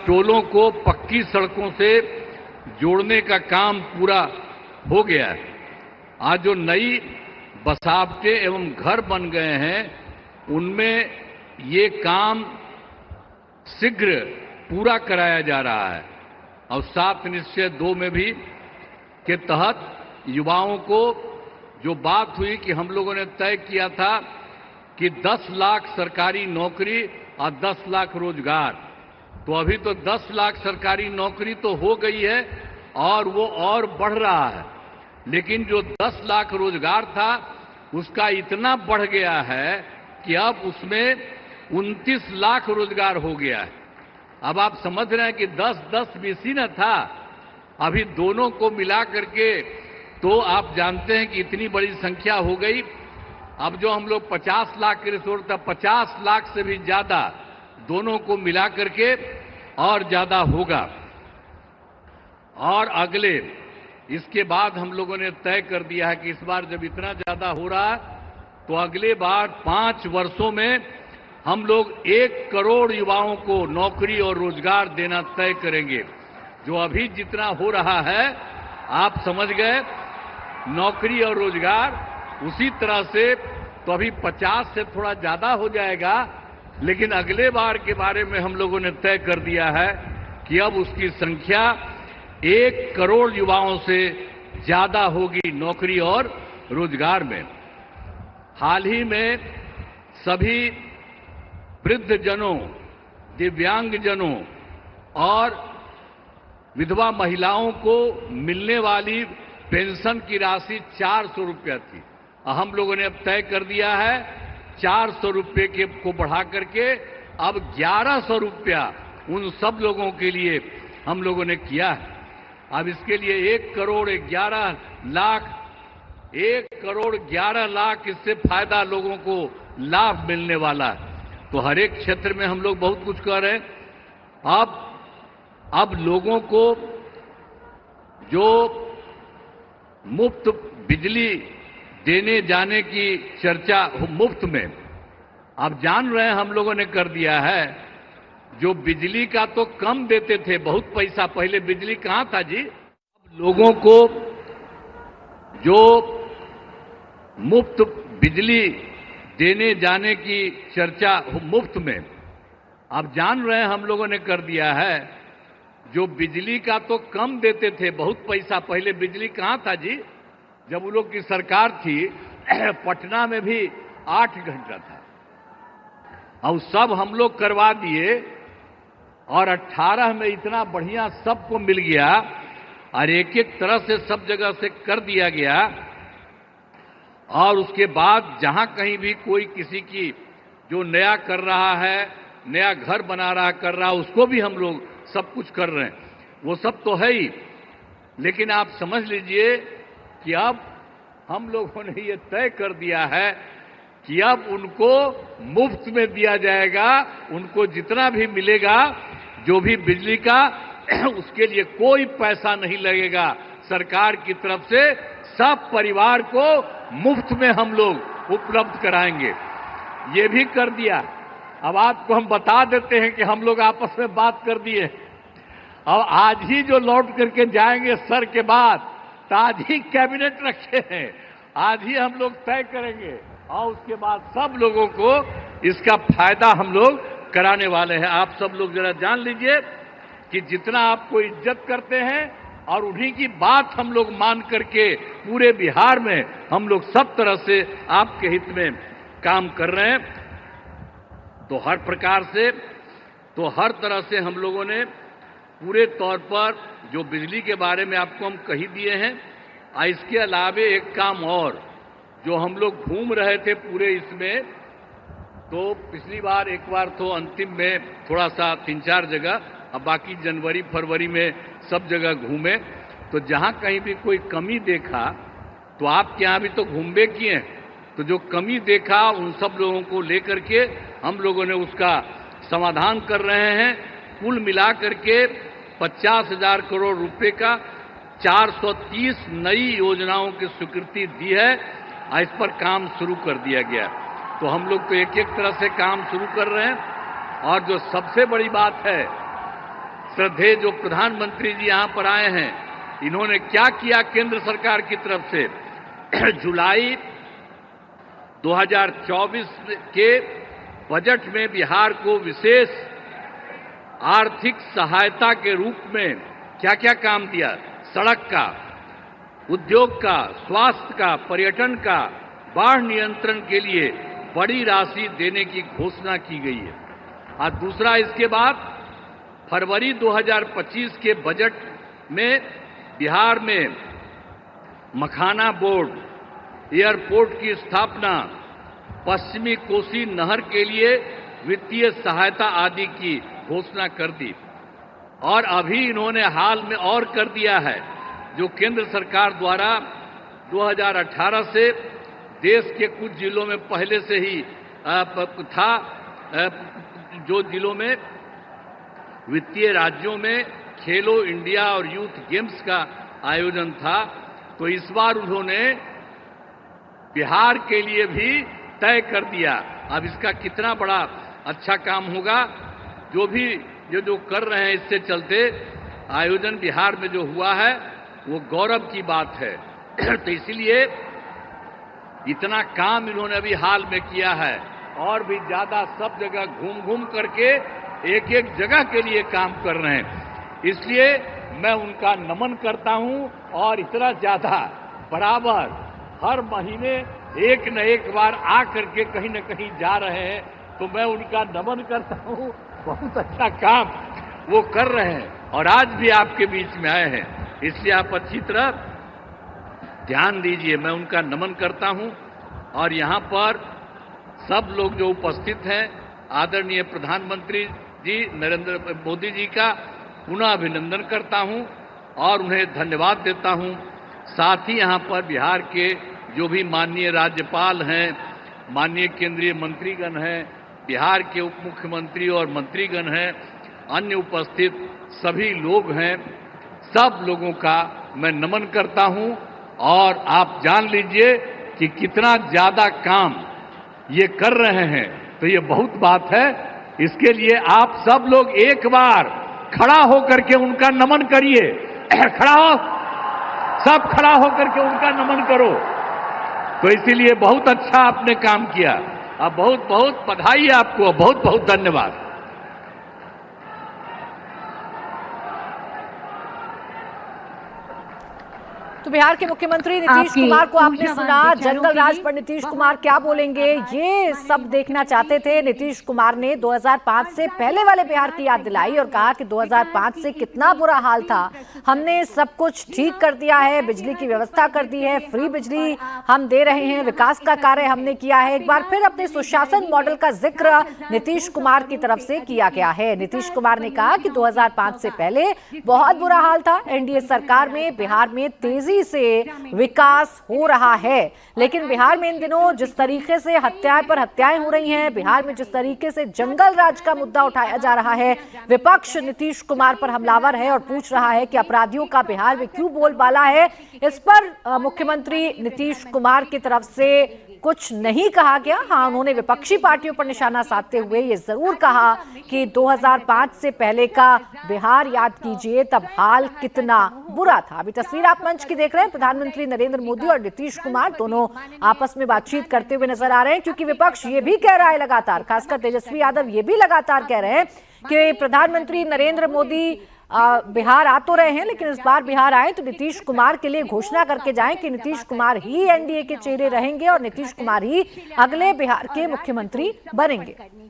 टोलों को पक्की सड़कों से जोड़ने का काम पूरा हो गया है। आज जो नई बसावटें एवं घर बन गए हैं उनमें ये काम शीघ्र पूरा कराया जा रहा है और 7 निश्चय 2 में भी के तहत युवाओं को जो बात हुई कि हम लोगों ने तय किया था कि 10 लाख सरकारी नौकरी और 10 लाख रोजगार, तो अभी तो 10 लाख सरकारी नौकरी तो हो गई है और वो और बढ़ रहा है, लेकिन जो 10 लाख रोजगार था उसका इतना बढ़ गया है कि अब उसमें 29 लाख रोजगार हो गया है। अब आप समझ रहे हैं कि 10-10 बीसी न था, अभी दोनों को मिला करके तो आप जानते हैं कि इतनी बड़ी संख्या हो गई। अब जो हम लोग 50 लाख के रिसोर्स था, 50 लाख से भी ज्यादा दोनों को मिला करके और ज्यादा होगा। और अगले इसके बाद हम लोगों ने तय कर दिया है कि इस बार जब इतना ज्यादा हो रहा है तो अगले बार 5 वर्षों में हम लोग 1 करोड़ युवाओं को नौकरी और रोजगार देना तय करेंगे। जो अभी जितना हो रहा है आप समझ गए, नौकरी और रोजगार उसी तरह से तो अभी 50 से थोड़ा ज्यादा हो जाएगा, लेकिन अगले बार के बारे में हम लोगों ने तय कर दिया है कि अब उसकी संख्या 1 करोड़ युवाओं से ज्यादा होगी नौकरी और रोजगार में। हाल ही में सभी वृद्धजनों, दिव्यांगजनों और विधवा महिलाओं को मिलने वाली पेंशन की राशि 400 रुपया थी। हम लोगों ने अब तय कर दिया है 400 रुपये के को बढ़ा करके अब 1100 रुपया उन सब लोगों के लिए हम लोगों ने किया है। अब इसके लिए 1 करोड़ 11 लाख इससे फायदा लोगों को लाभ मिलने वाला है। तो हर एक क्षेत्र में हम लोग बहुत कुछ कर रहे हैं। अब लोगों को जो मुफ्त बिजली देने जाने की चर्चा मुफ्त में, आप जान रहे हैं हम लोगों ने कर दिया है। जो बिजली का तो कम देते थे, बहुत पैसा, पहले बिजली कहां था जी। अब लोगों को जो मुफ्त बिजली देने जाने की चर्चा मुफ्त में, आप जान रहे हैं हम लोगों ने कर दिया है। जो बिजली का तो कम देते थे, बहुत पैसा, पहले बिजली कहां था जी। जब उन लोग की सरकार थी पटना में भी 8 घंटा था, और सब हम लोग करवा दिए और 18 में इतना बढ़िया सबको मिल गया और एक तरह से सब जगह से कर दिया गया। और उसके बाद जहां कहीं भी कोई किसी की जो नया कर रहा है, नया घर बना रहा कर रहा, उसको भी हम लोग सब कुछ कर रहे हैं। वो सब तो है ही, लेकिन आप समझ लीजिए कि अब हम लोगों ने ये तय कर दिया है कि अब उनको मुफ्त में दिया जाएगा। उनको जितना भी मिलेगा जो भी बिजली का, उसके लिए कोई पैसा नहीं लगेगा सरकार की तरफ से, सब परिवार को मुफ्त में हम लोग उपलब्ध कराएंगे। ये भी कर दिया। अब आपको हम बता देते हैं कि हम लोग आपस में बात कर दिए, और आज ही जो लौट करके जाएंगे सर के बाद, तो आज ही कैबिनेट रखे हैं, आज ही हम लोग तय करेंगे और उसके बाद सब लोगों को इसका फायदा हम लोग कराने वाले हैं। आप सब लोग जरा जान लीजिए कि जितना आपको इज्जत करते हैं और उन्हीं की बात हम लोग मान करके पूरे बिहार में हम लोग सब तरह से आपके हित में काम कर रहे हैं। तो हर प्रकार से, तो हर तरह से हम लोगों ने पूरे तौर पर जो बिजली के बारे में आपको हम कही दिए हैं। इसके अलावे एक काम और, जो हम लोग घूम रहे थे पूरे इसमें, तो पिछली बार एक बार तो अंतिम में थोड़ा सा 3-4 जगह, अब बाकी जनवरी फरवरी में सब जगह घूमे। तो जहां कहीं भी कोई कमी देखा, तो आपके यहां भी तो घूमबे किए हैं, तो जो कमी देखा उन सब लोगों को लेकर के हम लोगों ने उसका समाधान कर रहे हैं। कुल मिलाकर के 50,000 करोड़ रुपए का 430 नई योजनाओं की स्वीकृति दी है और इस पर काम शुरू कर दिया गया। तो हम लोग तो एक एक तरह से काम शुरू कर रहे हैं। और जो सबसे बड़ी बात है श्रद्धेय जो प्रधानमंत्री जी यहां पर आए हैं, इन्होंने क्या किया केंद्र सरकार की तरफ से। जुलाई 2024 के बजट में बिहार को विशेष आर्थिक सहायता के रूप में क्या क्या काम दिया, सड़क का, उद्योग का, स्वास्थ्य का, पर्यटन का, बाढ़ नियंत्रण के लिए बड़ी राशि देने की घोषणा की गई है। और दूसरा, इसके बाद फरवरी 2025 के बजट में बिहार में मखाना बोर्ड, एयरपोर्ट की स्थापना, पश्चिमी कोसी नहर के लिए वित्तीय सहायता आदि की घोषणा कर दी। और अभी इन्होंने हाल में और कर दिया है, जो केंद्र सरकार द्वारा 2018 से देश के कुछ जिलों में पहले से ही था, जो जिलों में वित्तीय राज्यों में खेलो इंडिया और यूथ गेम्स का आयोजन था, तो इस बार उन्होंने बिहार के लिए भी तय कर दिया। अब इसका कितना बड़ा अच्छा काम होगा, जो भी जो कर रहे हैं, इससे चलते आयोजन बिहार में जो हुआ है वो गौरव की बात है। तो इसलिए इतना काम इन्होंने अभी हाल में किया है, और भी ज्यादा सब जगह घूम घूम करके एक एक जगह के लिए काम कर रहे हैं। इसलिए मैं उनका नमन करता हूं, और इतना ज्यादा बराबर हर महीने एक न एक बार आ करके कहीं न कहीं जा रहे हैं, तो मैं उनका नमन करता हूं। बहुत अच्छा काम वो कर रहे हैं, और आज भी आपके बीच में आए हैं, इसलिए आप अच्छी तरह ध्यान दीजिए। मैं उनका नमन करता हूं, और यहां पर सब लोग जो उपस्थित हैं, आदरणीय प्रधानमंत्री जी नरेंद्र मोदी जी का पुनः अभिनंदन करता हूं और उन्हें धन्यवाद देता हूं। साथ ही यहां पर बिहार के जो भी माननीय राज्यपाल हैं, माननीय केंद्रीय मंत्रीगण हैं, बिहार के उप मुख्यमंत्री और मंत्रीगण हैं, अन्य उपस्थित सभी लोग हैं, सब लोगों का मैं नमन करता हूं। और आप जान लीजिए कि कितना ज्यादा काम ये कर रहे हैं, तो ये बहुत बात है। इसके लिए आप सब लोग एक बार खड़ा होकर के उनका नमन करिए। खड़ा हो, सब खड़ा होकर के उनका नमन करो। तो इसीलिए बहुत अच्छा आपने काम किया। अब बहुत बहुत बधाई है आपको, बहुत बहुत धन्यवाद। तो बिहार के मुख्यमंत्री नीतीश कुमार को आपने सुना, जंगल राज पर नीतीश कुमार क्या बोलेंगे ये सब देखना चाहते थे। नीतीश कुमार ने 2005 से पहले वाले बिहार की याद दिलाई और कहा कि 2005 से कितना बुरा हाल था, हमने सब कुछ ठीक कर दिया है, बिजली की व्यवस्था कर दी है, फ्री बिजली हम दे रहे हैं, विकास का कार्य हमने किया है। एक बार फिर अपने सुशासन मॉडल का जिक्र नीतीश कुमार की तरफ से किया गया है। नीतीश कुमार ने कहा कि 2005 से पहले बहुत बुरा हाल था, एनडीए सरकार में बिहार में तेजी से विकास हो रहा है, लेकिन बिहार में इन दिनों जिस तरीके से हत्याएं पर हत्याएं हो रही हैं, बिहार में जिस तरीके से जंगल राज का मुद्दा उठाया जा रहा है, विपक्ष नीतीश कुमार पर हमलावर है और पूछ रहा है कि अपराधियों का बिहार में क्यों बोलबाला है। इस पर मुख्यमंत्री नीतीश कुमार की तरफ से कुछ नहीं कहा गया। हाँ, उन्होंने विपक्षी पार्टियों पर निशाना साधते हुए ये जरूर कहा कि 2005 से पहले का बिहार याद कीजिए, तब हाल कितना बुरा था। अभी तस्वीर आप मंच की देख रहे हैं, प्रधानमंत्री नरेंद्र मोदी और नीतीश कुमार दोनों आपस में बातचीत करते हुए नजर आ रहे हैं, क्योंकि विपक्ष ये भी कह रहा है लगातार, खासकर तेजस्वी यादव ये भी लगातार कह रहे हैं कि प्रधानमंत्री नरेंद्र मोदी बिहार आ तो रहे हैं, लेकिन इस बार बिहार आए तो नीतीश कुमार के लिए घोषणा करके जाएं कि नीतीश कुमार ही एनडीए के चेहरे रहेंगे और नीतीश कुमार ही अगले बिहार के मुख्यमंत्री बनेंगे।